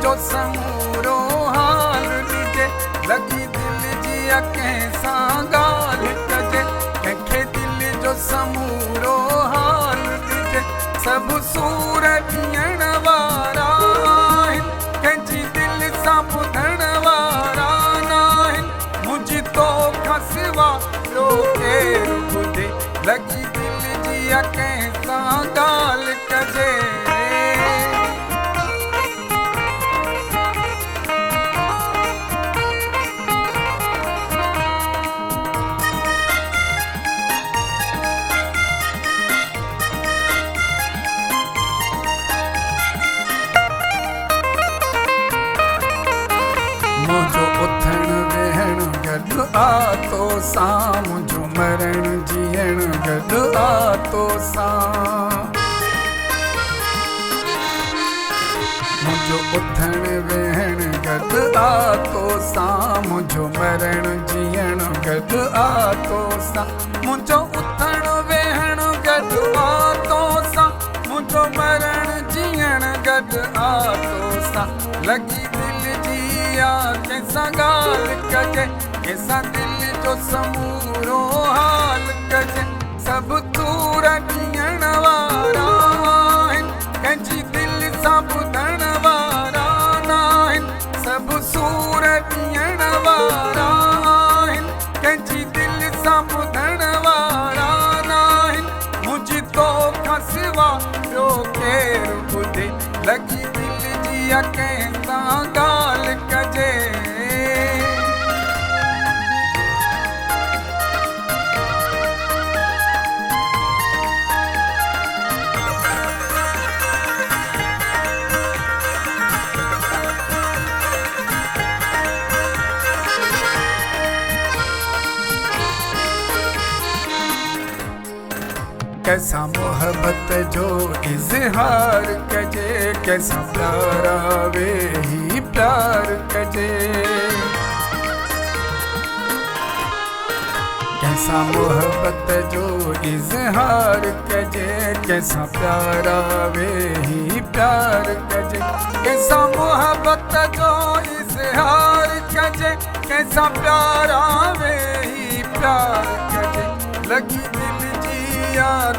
जो समूरो हाल ॾिजे, लॻी दिल जी कंहिंसां ॻाल्हि कजे, कंहिंखे दिल जो समूरो हाल ॾिजे। सभु सूर ॾियण वारा आहिनि, कंहिंजी दिल सां ॿुधण वारा नाहिनि, मुंहिंजी तोखां सिवा ॿियो केरु ॿुधे, लॻी दिल जी कंहिंसां ॻाल्हि कजे। मुंहिंजो उथण वेहण गॾु आतो सां, मुंहिंजो मरण जीअण गॾु आतो सां। मुंहिंजो उथण वेहण गॾु आतो सां, मुंहिंजो मरण जीअण गॾु आतो सां। मुंहिंजो उथण वेहण गॾु आतो सां, मुंहिंजो मरण जीअण गॾु आतो सां। लॻी दिल जी कंहिंसां ॻाल्हि कजे, कंहिंसां दिल जो समूरो हाल कजे। सभु तूर ॾियण वारा आहिनि, कंहिंजी दिल सां ॿुधण वारा नाहिनि, सभु सूर ॾियण वारा आहिनि, कंहिंजी दिल सां ॿुधण वारा नाहिनि, मुंहिंजी तोखां सिवा ॿियो केरु ॿुधे, लॻी दिल जी कंहिंसां ॻाल्हि कजे। कैसा मोहब्बत जो इज़हार कजे, कैसा प्यार आवे ही प्यार कजे। कैसा मोहब्बत जो इज़हार कजे, कैसा प्यार आवे ही प्यार कजे। कैसा मोहब्बत जो इज़हार कजे, कैसा प्यार आवे ही प्यार कजे। लॻी दिल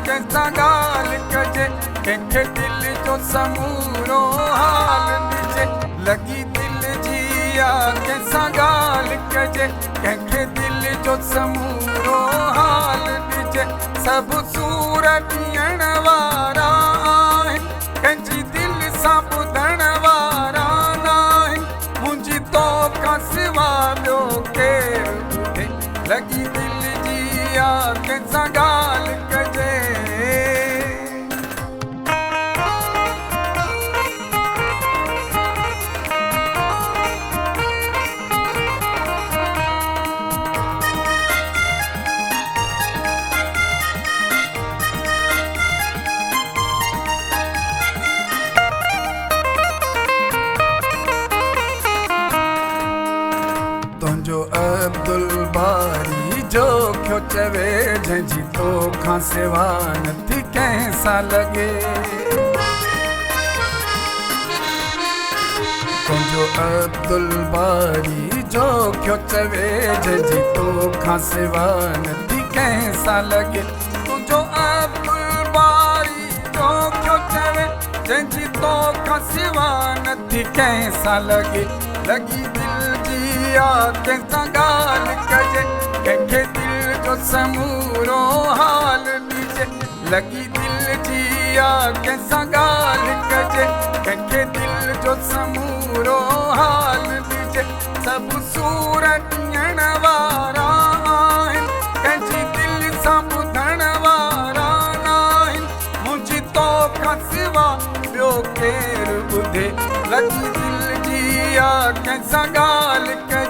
कंहिंसां ॻाल्हि कजे, कंहिंखे दिल जो समूरो हाल ॾिजे, लॻी दिल जी कंहिंसां ॻाल्हि कजे, कंहिंखे दिल जो समूरो हाल ॾिजे। सभु सूर ॾियण वारा आहिनि, कंहिंजी दिल सां ॿुधण वारा नाहिनि, मुंहिंजी तोखां सिवा ॿियो केरु ॿुधे, लॻी दिल जी कंहिंसां ॻाल्हि कजे। तुंहिंजो अब्दुल बारी जो क्यों चवे, जंहिंजी तोखां सिवा नथी कंहिंसां लॻे। तुंहिंजो अब्दुल बारी जो क्यों चवे, जंहिंजी तोखां सिवा नथी कंहिंसां लॻे। तुंहिंजो अब्दुल बारी जो क्यों चवे, जंहिंजी तोखां सिवा नथी कंहिंसां लॻे। लॻी दिल जी कंहिंसां ॻाल्हि कजे, कंहिंखे दिल जो समूरो हाल ॾिजे, लॻी दिल जी कंहिंसां ॻाल्हि कजे, कंहिंखे दिल जो समूरो हाल ॾिजे। सभु सूर ॾियण वारा आहिनि, कंहिंजी दिल सां ॿुधण वारा नाहिनि, मुंहिंजी तोखां सिवा ॿियो केरु ॿुधे, लॻी दिल जी कंहिंसां ॻाल्हि कजे।